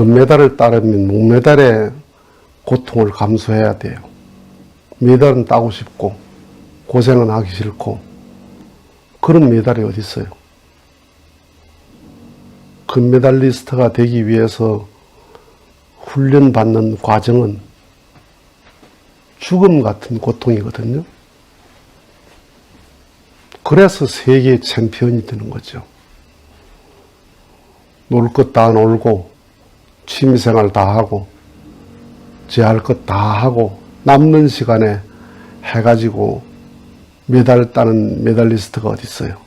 금메달을 따려면 목메달의 고통을 감수해야 돼요. 메달은 따고 싶고 고생은 하기 싫고 그런 메달이 어디 있어요? 금메달리스트가 되기 위해서 훈련받는 과정은 죽음 같은 고통이거든요. 그래서 세계 챔피언이 되는 거죠. 놀 것 다 놀고 취미생활 다 하고 제할 것 다 하고 남는 시간에 해가지고 메달 따는 메달리스트가 어디 있어요?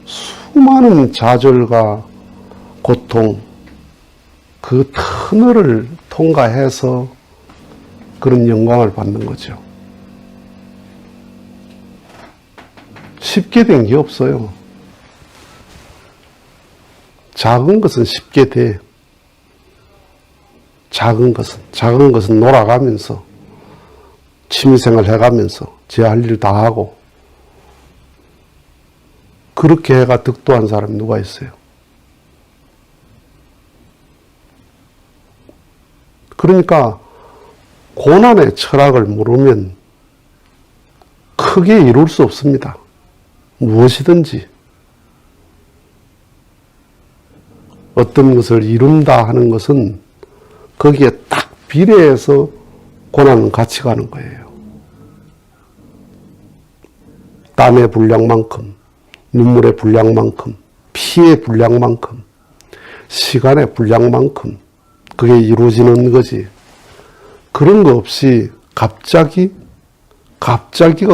수많은 좌절과 고통, 그 터널을 통과해서 그런 영광을 받는 거죠. 쉽게 된 게 없어요. 작은 것은 쉽게 돼. 작은 것은 놀아가면서 취미생활 해가면서 제 할 일 다 하고 그렇게 해가 득도한 사람이 누가 있어요? 그러니까 고난의 철학을 모르면 크게 이룰 수 없습니다. 무엇이든지 어떤 것을 이룬다 하는 것은 거기에 딱 비례해서 고난은 같이 가는 거예요. 땀의 분량만큼, 눈물의 분량만큼, 피의 분량만큼, 시간의 분량만큼 그게 이루어지는 거지. 그런 거 없이 갑자기가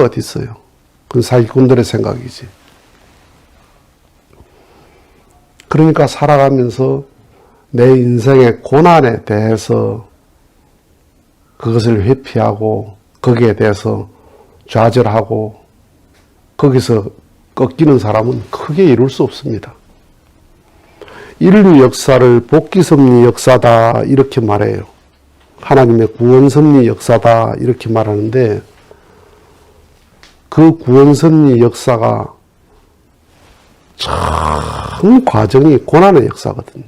어디 있어요? 그건 사기꾼들의 생각이지. 그러니까 살아가면서 내 인생의 고난에 대해서 그것을 회피하고 거기에 대해서 좌절하고 거기서 꺾이는 사람은 크게 이룰 수 없습니다. 인류 역사를 복귀섭리 역사다 이렇게 말해요. 하나님의 구원섭리 역사다 이렇게 말하는데 그 구원섭리 역사가 전 과정이 고난의 역사거든요.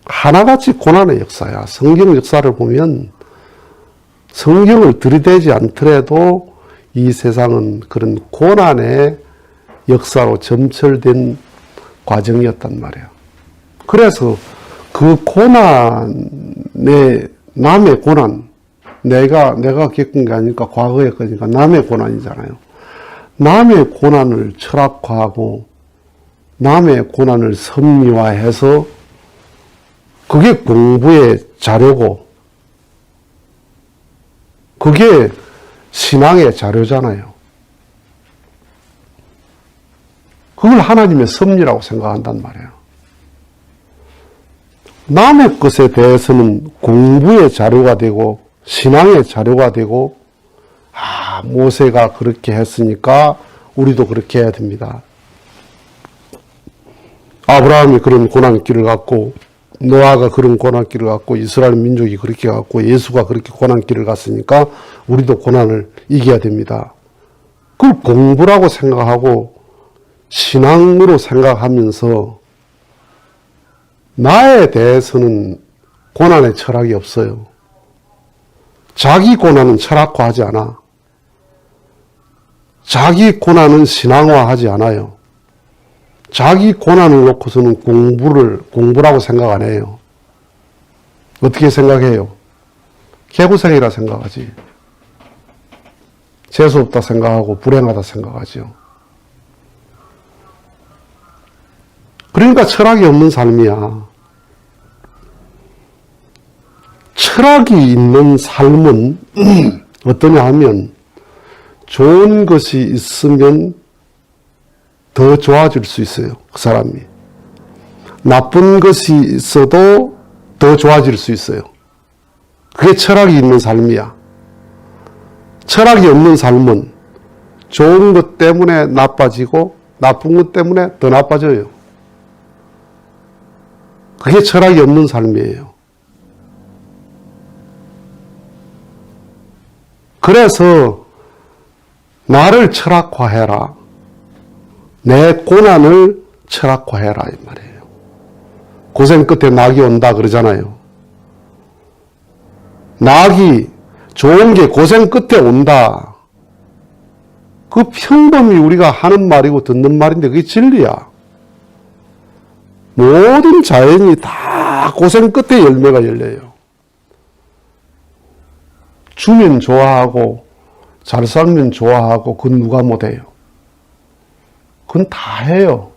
하나같이 고난의 역사야. 성경 역사를 보면 성경을 들이대지 않더라도 이 세상은 그런 고난의 역사로 점철된 과정이었단 말이에요. 그래서 그 고난의 남의 고난, 내가 겪은 게 아니니까 과거의 거니까 남의 고난이잖아요. 남의 고난을 철학화하고 남의 고난을 섭리화해서 그게 공부의 자료고 그게 신앙의 자료잖아요. 그걸 하나님의 섭리라고 생각한단 말이에요. 남의 것에 대해서는 공부의 자료가 되고 신앙의 자료가 되고 모세가 그렇게 했으니까 우리도 그렇게 해야 됩니다. 아브라함이 그런 고난길을 갔고 노아가 그런 고난길을 갔고 이스라엘 민족이 그렇게 갔고 예수가 그렇게 고난길을 갔으니까 우리도 고난을 이겨야 됩니다. 그걸 공부라고 생각하고 신앙으로 생각하면서 나에 대해서는 고난의 철학이 없어요. 자기 고난은 철학화하지 않아. 자기 고난은 신앙화하지 않아요. 자기 고난을 놓고서는 공부라고 생각 안 해요. 어떻게 생각해요? 개고생이라 생각하지. 재수없다 생각하고 불행하다 생각하죠. 그러니까 철학이 없는 삶이야. 철학이 있는 삶은 어떠냐 하면 좋은 것이 있으면 더 좋아질 수 있어요. 그 사람이. 나쁜 것이 있어도 더 좋아질 수 있어요. 그게 철학이 있는 삶이야. 철학이 없는 삶은 좋은 것 때문에 나빠지고 나쁜 것 때문에 더 나빠져요. 그게 철학이 없는 삶이에요. 그래서 나를 철학화해라. 내 고난을 철학화해라 이 말이에요. 고생 끝에 낙이 온다 그러잖아요. 낙이 좋은 게 고생 끝에 온다. 그 평범히 우리가 하는 말이고 듣는 말인데 그게 진리야. 모든 자연이 다 고생 끝에 열매가 열려요. 주면 좋아하고 잘 살면 좋아하고 그건 누가 못해요. 그건 다 해요.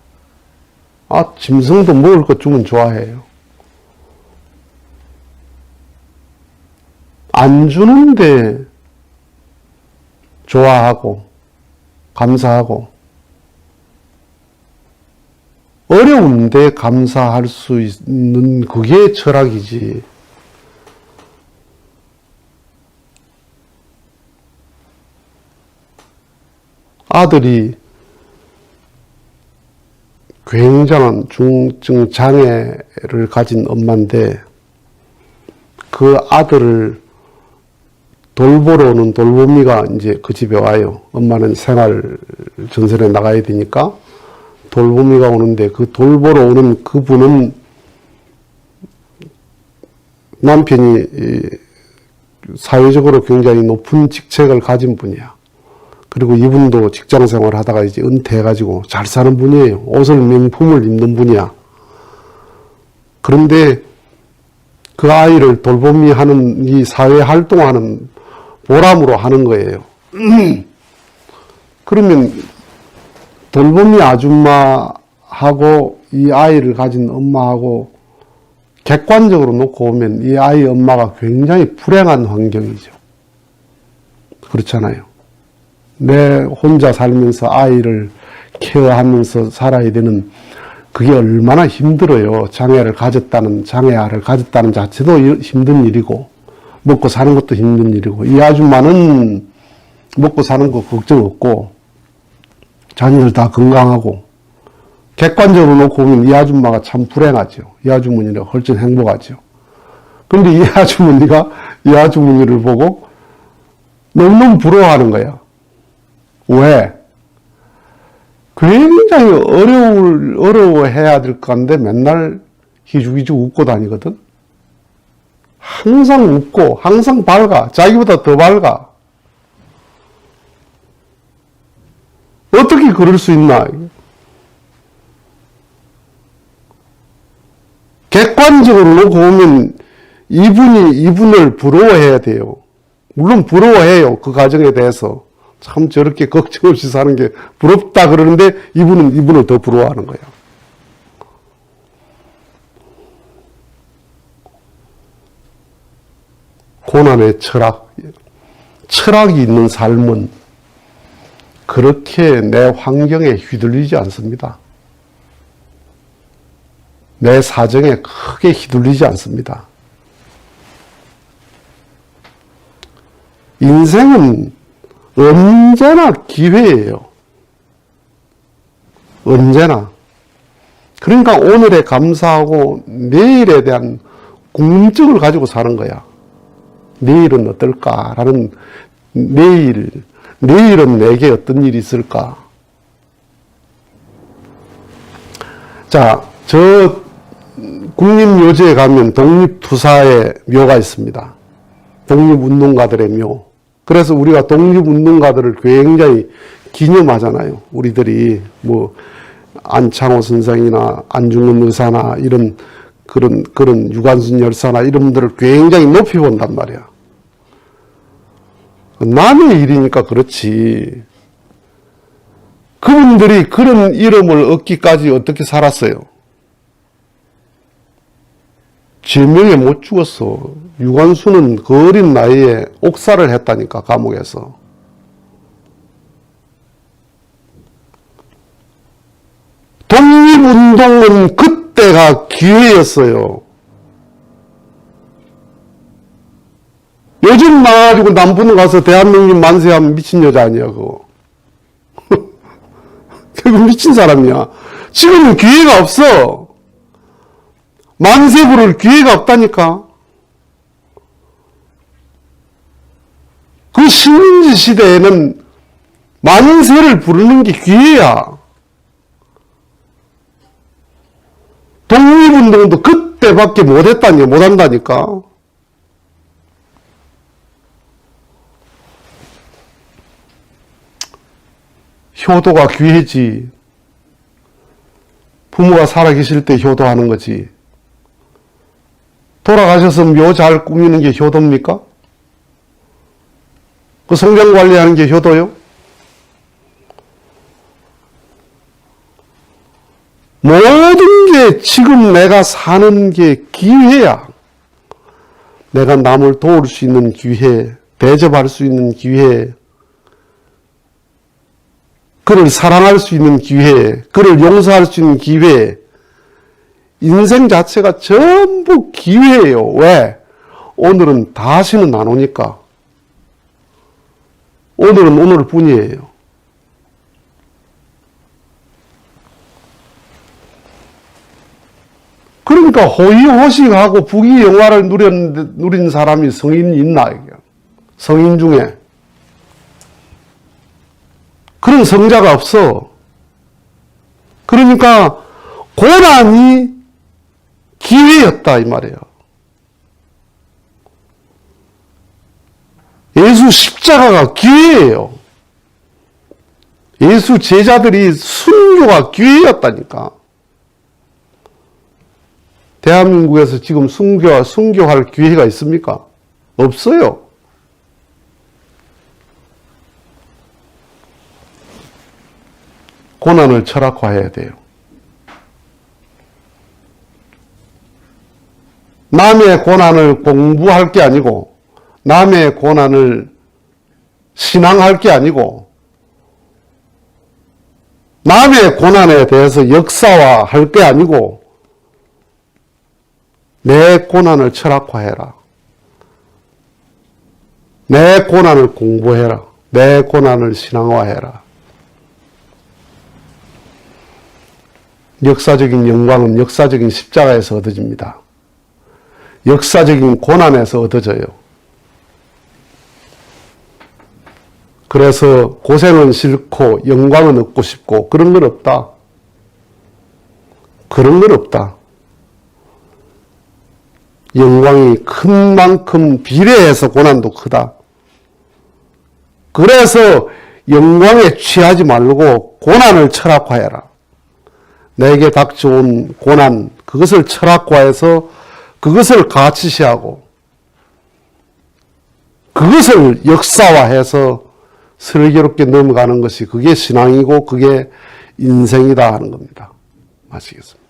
짐승도 먹을 것 주면 좋아해요. 안 주는데 좋아하고 감사하고 어려운데 감사할 수 있는 그게 철학이지. 아들이 굉장한 중증 장애를 가진 엄마인데 그 아들을 돌보러 오는 돌보미가 이제 그 집에 와요. 엄마는 생활 전선에 나가야 되니까 돌보미가 오는데 그 돌보러 오는 그분은 남편이 사회적으로 굉장히 높은 직책을 가진 분이야. 그리고 이분도 직장 생활 하다가 이제 은퇴해가지고 잘 사는 분이에요. 옷을 명품을 입는 분이야. 그런데 그 아이를 돌보미 하는 이 사회 활동하는 보람으로 하는 거예요. 그러면 돌보미 아줌마하고 이 아이를 가진 엄마하고 객관적으로 놓고 보면 이 아이 엄마가 굉장히 불행한 환경이죠. 그렇잖아요. 내 혼자 살면서 아이를 케어하면서 살아야 되는 그게 얼마나 힘들어요. 장애아를 가졌다는 자체도 힘든 일이고 먹고 사는 것도 힘든 일이고 이 아줌마는 먹고 사는 거 걱정 없고 자녀들 다 건강하고 객관적으로 놓고 보면 이 아줌마가 참 불행하죠. 이 아주머니가 훨씬 행복하죠. 그런데 이 아주머니가 이 아주머니를 보고 너무너무 부러워하는 거야. 왜? 굉장히 어려워해야 될 건데 맨날 희죽희죽 웃고 다니거든? 항상 웃고, 항상 밝아. 자기보다 더 밝아. 어떻게 그럴 수 있나? 객관적으로 놓고 보면 이분을 부러워해야 돼요. 물론 부러워해요. 그 가정에 대해서. 참 저렇게 걱정 없이 사는 게 부럽다 그러는데 이분을 더 부러워하는 거예요. 고난의 철학이 있는 삶은 그렇게 내 환경에 휘둘리지 않습니다. 내 사정에 크게 휘둘리지 않습니다. 인생은 언제나 기회예요. 언제나. 그러니까 오늘에 감사하고 내일에 대한 궁금증을 가지고 사는 거야. 내일은 어떨까라는 내일은 내게 어떤 일이 있을까. 자, 저 국립묘지에 가면 독립투사의 묘가 있습니다. 독립운동가들의 묘. 그래서 우리가 독립운동가들을 굉장히 기념하잖아요. 우리들이 뭐 안창호 선생이나 안중근 의사나 이런 그런 유관순 열사나 이런 분들을 굉장히 높이 본단 말이야. 남의 일이니까 그렇지. 그분들이 그런 이름을 얻기까지 어떻게 살았어요? 제명에 못 죽었어. 유관순은 그 어린 나이에 옥살을 했다니까, 감옥에서. 독립운동은 그때가 기회였어요. 요즘 나가지고 남부는 가서 대한민국 만세하면 미친 여자 아니야, 그거. 결국 미친 사람이야. 지금은 기회가 없어. 만세 부를 기회가 없다니까. 그 식민지 시대에는 만세를 부르는 게 기회야. 독립운동도 그때밖에 못한다니까. 효도가 귀해지. 부모가 살아계실 때 효도하는 거지. 돌아가셔서 묘 잘 꾸미는 게 효도입니까? 그 성경 관리하는 게 효도요? 모든 게 지금 내가 사는 게 기회야. 내가 남을 도울 수 있는 기회, 대접할 수 있는 기회, 그를 사랑할 수 있는 기회, 그를 용서할 수 있는 기회, 인생 자체가 전부 기회예요. 왜? 오늘은 다시는 안 오니까. 오늘은 오늘뿐이에요. 그러니까 호의호식하고 부귀영화를 누린 사람이 성인이 있나, 이게. 성인 중에. 그런 성자가 없어. 그러니까 고난이 기회였다 이 말이에요. 예수 십자가가 기회예요. 예수 제자들이 순교가 기회였다니까. 대한민국에서 지금 순교할 기회가 있습니까? 없어요. 고난을 철학화해야 돼요. 남의 고난을 공부할 게 아니고, 남의 고난을 신앙할 게 아니고, 남의 고난에 대해서 역사화할 게 아니고, 내 고난을 철학화해라. 내 고난을 공부해라. 내 고난을 신앙화해라. 역사적인 영광은 역사적인 십자가에서 얻어집니다. 역사적인 고난에서 얻어져요. 그래서 고생은 싫고 영광은 얻고 싶고 그런 건 없다. 그런 건 없다. 영광이 큰 만큼 비례해서 고난도 크다. 그래서 영광에 취하지 말고 고난을 철학화해라. 내게 닥쳐온 고난, 그것을 철학화해서 그것을 가치시하고 그것을 역사화해서 슬기롭게 넘어가는 것이 그게 신앙이고 그게 인생이다 하는 겁니다. 마치겠습니다.